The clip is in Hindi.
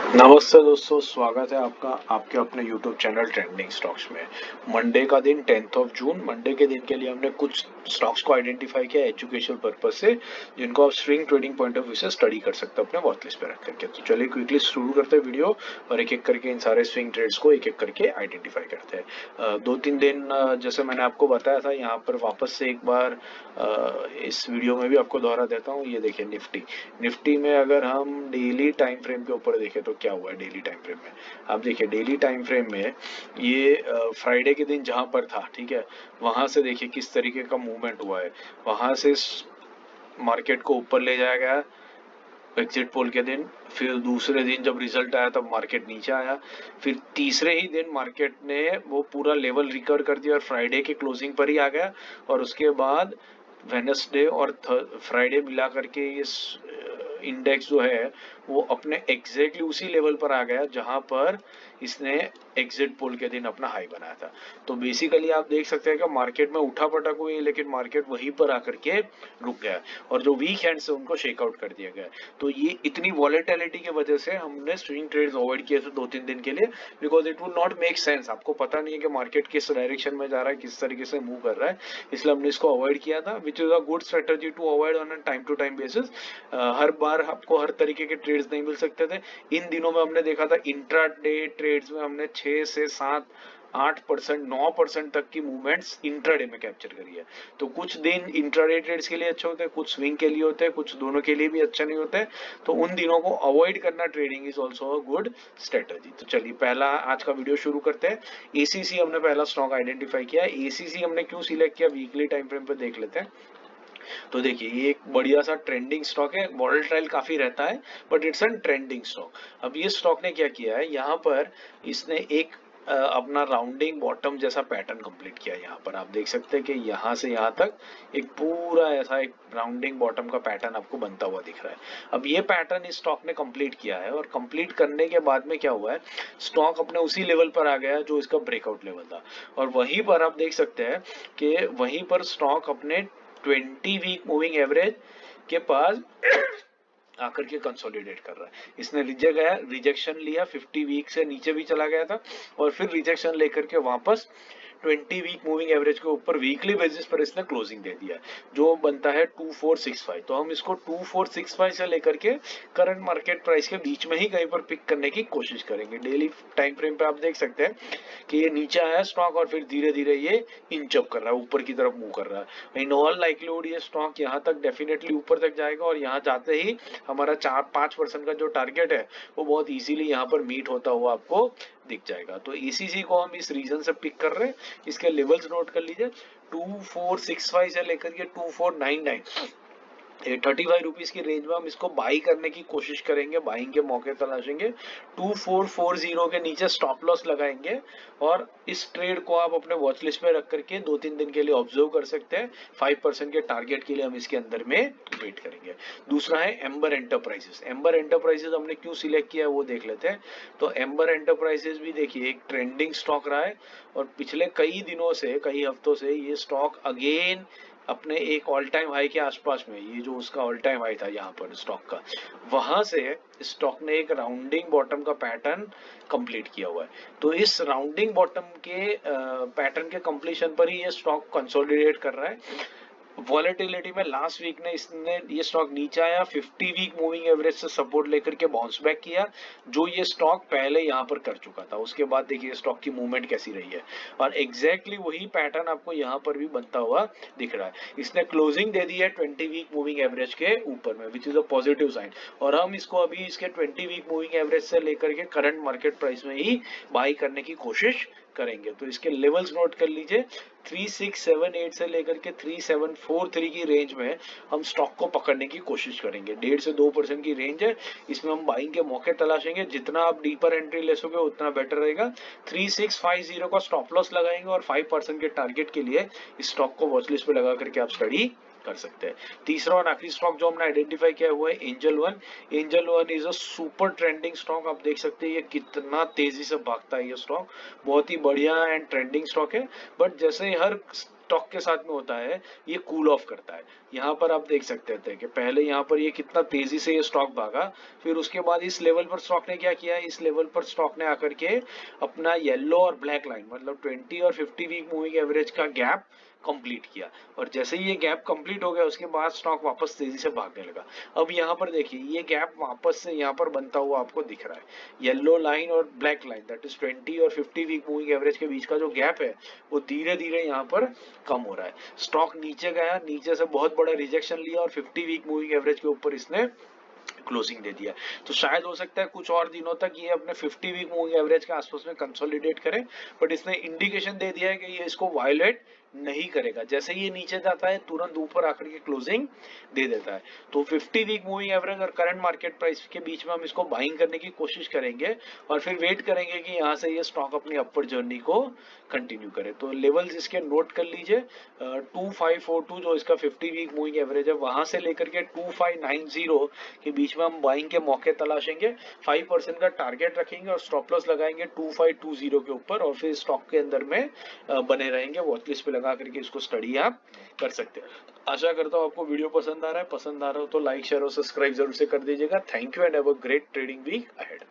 नमस्ते दोस्तों, स्वागत है आपका आपके अपने YouTube चैनल ट्रेंडिंग स्टॉक्स में। मंडे का दिन 10 जून, मंडे के दिन के लिए हमने कुछ स्टॉक्स को आइडेंटिफाई किया एजुकेशनल पर्पस से, जिनको आप swing trading point of view से स्टडी कर सकते हो अपने वॉच लिस्ट पे रख करके। तो चलिए क्विकली शुरू करते हैं वीडियो और एक एक करके इन सारे स्विंग ट्रेड्स को एक एक करके आइडेंटिफाई करते हैं। 2-3 दिन जैसे मैंने आपको बताया था, यहाँ पर वापस से एक बार इस वीडियो में भी आपको दोहरा देता हूँ। ये देखिए निफ्टी में अगर हम डेली टाइम फ्रेम के ऊपर देखें तो क्या हुआ है डेली टाइम फ्रेम में। आप देखिए डेली टाइम फ्रेम में ये फ्राइडे के दिन जहां पर था, ठीक है, वहां से देखिए किस तरीके का मूवमेंट हुआ है। वहां से मार्केट को ऊपर ले जाया गया एग्जिट पोल के दिन, फिर दूसरे दिन जब रिजल्ट आया तब मार्केट नीचे आया, फिर तीसरे ही दिन मार्केट ने वो पूरा लेवल रिकवर कर दिया और फ्राइडे के क्लोजिंग पर ही आ गया। और उसके बाद वेडनेसडे और फ्राइडे मिला करके ये इंडेक्स जो है वो अपने एग्जैक्टली उसी लेवल पर आ गया जहां पर इसने एग्जिट पोल के दिन अपना हाई बनाया था। तो बेसिकली आप देख सकते हैं कि मार्केट में उठा पटक हुई, लेकिन मार्केट वहीं पर आकर के रुक गया और जो वीक हैंड्स है उनको शेकआउट कर दिया गया। तो ये इतनी वॉलेटिलिटी की वजह से हमने स्विंग ट्रेड्स अवॉइड किए थे 2-3 दिन के लिए, because it would not make sense. आपको पता नहीं है कि मार्केट किस डायरेक्शन में जा रहा है, किस तरीके से मूव कर रहा है, इसलिए हमने इसको अवॉइड किया था, which is a good strategy to avoid on a time to time basis. हर बार आपको हर तरीके के ट्रेड्स नहीं मिल सकते थे। इन दिनों में हमने देखा था इंट्रा डे ट्रेड्स में हमने 6 से 7 8% 9% तक की मूवमेंट्स इंट्राडे में कैप्चर करी है। तो कुछ दिन इंट्राडे ट्रेड्स के लिए अच्छे होते हैं, कुछ स्विंग के लिए होते हैं, कुछ दोनों के लिए भी अच्छा नहीं होते हैं। तो उन दिनों को अवॉइड करना trading is also a good strategy. तो चलिए पहला आज का वीडियो शुरू करते हैं। एसीसी हमने पहला स्टॉक आइडेंटिफाई किया। एसीसी हमने क्यों सिलेक्ट किया, वीकली टाइम फ्रेम पे देख लेते हैं। तो देखिए ये एक बढ़िया सा ट्रेंडिंग स्टॉक है, वॉलेटाइल काफी रहता है, but it's an trending stock. अब ये स्टॉक ने क्या किया है, यहाँ पर इसने एक अपना राउंडिंग बॉटम जैसा पैटर्न कंप्लीट किया। यहाँ पर आप देख सकते हैं कि यहाँ से यहाँ तक एक पूरा ऐसा एक राउंडिंग बॉटम का पैटर्न आपको बनता हुआ दिख रहा है। अब ये पैटर्न इस स्टॉक ने कंप्लीट किया है और कंप्लीट करने के बाद में क्या हुआ है, स्टॉक अपने उसी लेवल पर आ गया है जो इसका ब्रेकआउट लेवल था। और वहीं पर आप देख सकते हैं कि वहीं पर स्टॉक अपने 20 वीक मूविंग एवरेज के पास आकर के कंसोलिडेट कर रहा है। इसने रिजेक्शन लिया, 50 वीक से नीचे भी चला गया था और फिर रिजेक्शन लेकर के वापस 20 वीक मूविंग एवरेज के ऊपर वीकली बेसिस पर इसने क्लोजिंग दे दिया, जो बनता है 2465। तो हम इसको 2465 से लेकर के करंट मार्केट प्राइस के बीच में ही कहीं पर पिक करने की कोशिश करेंगे। डेली टाइम फ्रेम पे आप देख सकते हैं कि ये नीचे आया स्टॉक और फिर धीरे धीरे ये इंच अप कर रहा है, ऊपर की तरफ मूव कर रहा है। इन ऑल लाइकलीहुड ये स्टॉक यहाँ तक डेफिनेटली ऊपर तक जाएगा और यहाँ जाते ही हमारा 4-5% का जो टारगेट है वो बहुत इजीली यहाँ पर मीट होता हुआ आपको दिख जाएगा। तो ईसीसी को हम इस रीजन से पिक कर रहे हैं। इसके लेवल्स नोट कर लीजिए, 2465 से लेकर के 2499, 35 रुपीज की रेंज में हम इसको बाई करने की कोशिश करेंगे, बाइंग के मौके तलाशेंगे। 2440 के नीचे स्टॉप लॉस लगाएंगे और इस ट्रेड को आप अपने वॉच लिस्ट में रख करके 2-3 दिन के लिए ऑब्जर्व कर सकते हैं। 5% के टारगेट के लिए हम इसके अंदर में वेट करेंगे। दूसरा है एम्बर एंटरप्राइजेस। एम्बर एंटरप्राइजेस हमने क्यों सिलेक्ट किया है वो देख लेते हैं। तो एम्बर एंटरप्राइजेस भी देखिए एक ट्रेंडिंग स्टॉक रहा है और पिछले कई दिनों से, कई हफ्तों से ये स्टॉक अगेन अपने एक ऑल टाइम हाई के आसपास में, ये जो उसका ऑल टाइम हाई था यहाँ पर स्टॉक का, वहां से स्टॉक ने एक राउंडिंग बॉटम का पैटर्न कंप्लीट किया हुआ है। तो इस राउंडिंग बॉटम के पैटर्न के कंप्लीशन पर ही ये स्टॉक कंसोलिडेट कर रहा है। वॉलेटिलिटी में लास्ट वीक ने इसने ये स्टॉक नीचे आया, 50 वीक मूविंग एवरेज से सपोर्ट लेकर के बाउंस बैक किया, जो ये स्टॉक पहले यहाँ पर कर चुका था। उसके बाद देखिए स्टॉक की मूवमेंट कैसी रही है और एग्जैक्टली वही पैटर्न आपको यहाँ पर भी बनता हुआ दिख रहा है। इसने क्लोजिंग दे दी है 20 वीक मूविंग एवरेज के ऊपर में, which is a positive sign. और हम इसको अभी इसके 20 वीक मूविंग एवरेज से लेकर के करंट मार्केट प्राइस में ही बाई करने की कोशिश करेंगे। तो इसके लेवल्स नोट कर लीजिए, 3678 से लेकर के 3743 की रेंज में हम स्टॉक को पकड़ने की कोशिश करेंगे। 1.5 से 2% की रेंज है, इसमें हम बाइंग के मौके तलाशेंगे। जितना आप डीपर एंट्री ले सकोगे उतना बेटर रहेगा। 3650 का स्टॉप लॉस लगाएंगे और 5% के टारगेट के लिए इस स्टॉक को वॉच लिस्ट पे लगा करके आप स्टडी कर सकते हैं। तीसरा और आखिरी स्टॉक जो हमने आइडेंटिफाई किया हुआ है angel one. Angel one is a super trending stock. आप देख सकते हैं ये कितना तेजी से भागता है ये स्टॉक, बहुत ही बढ़िया एंड ट्रेंडिंग स्टॉक है। बट जैसे हर स्टॉक के साथ में होता है, ये कूल ऑफ करता है। यहाँ पर आप देख सकते थे कि पहले यहाँ पर ये कितना तेजी से ये स्टॉक भागा, फिर उसके बाद इस लेवल पर स्टॉक ने क्या किया, इस लेवल पर स्टॉक ने आकर के अपना येलो और ब्लैक लाइन मतलब 20 और 50 वीक मूविंग एवरेज का गैप कंप्लीट किया, और जैसे ही ये गैप कंप्लीट हो गया उसके बाद स्टॉक वापस तेजी से भागने लगा। अब यहाँ पर देखिए ये गैप वापस से यहाँ पर बनता हुआ आपको दिख रहा है। येलो लाइन और ब्लैक लाइन दैट इज 20 और 50 वीक मूविंग एवरेज के बीच का जो गैप है वो धीरे धीरे यहाँ पर कम हो रहा है। स्टॉक नीचे गया, नीचे से बहुत बड़ा रिजेक्शन लिया और 50 वीक मूविंग एवरेज के ऊपर इसने क्लोजिंग दे दिया। तो शायद हो सकता है कुछ और दिनों तक ये अपने 50 वीक मूविंग एवरेज के आसपास में कंसोलिडेट करे, बट इसने इंडिकेशन दे दिया है कि ये इसको वायलेट नहीं करेगा। जैसे ये नीचे जाता है तुरंत ऊपर आकर के क्लोजिंग दे देता है। तो 50 वीक मूविंग एवरेज और करंट मार्केट प्राइस के बीच में हम इसको बाइंग करने की कोशिश करेंगे और फिर वेट करेंगे कि यहाँ से ये स्टॉक अपनी अपर जर्नी को कंटिन्यू करे। तो लेवल्स इसके नोट कर लीजिए, 2542 जो इसका 50 वीक मूविंग एवरेज है, वहां से लेकर के 2590 के बीच में हम बाइंग के मौके तलाशेंगे, 5% का टारगेट रखेंगे और स्टॉप लॉस लगाएंगे 2520 के ऊपर, और फिर स्टॉक के अंदर में बने रहेंगे। वॉच लिस्ट पे लगा करके इसको स्टडी आप कर सकते हैं। आशा करता हूँ आपको वीडियो पसंद आ रहा है। पसंद आ रहा हो तो लाइक शेयर और सब्सक्राइब जरूर से कर दीजिएगा। Thank you and have a great trading week ahead.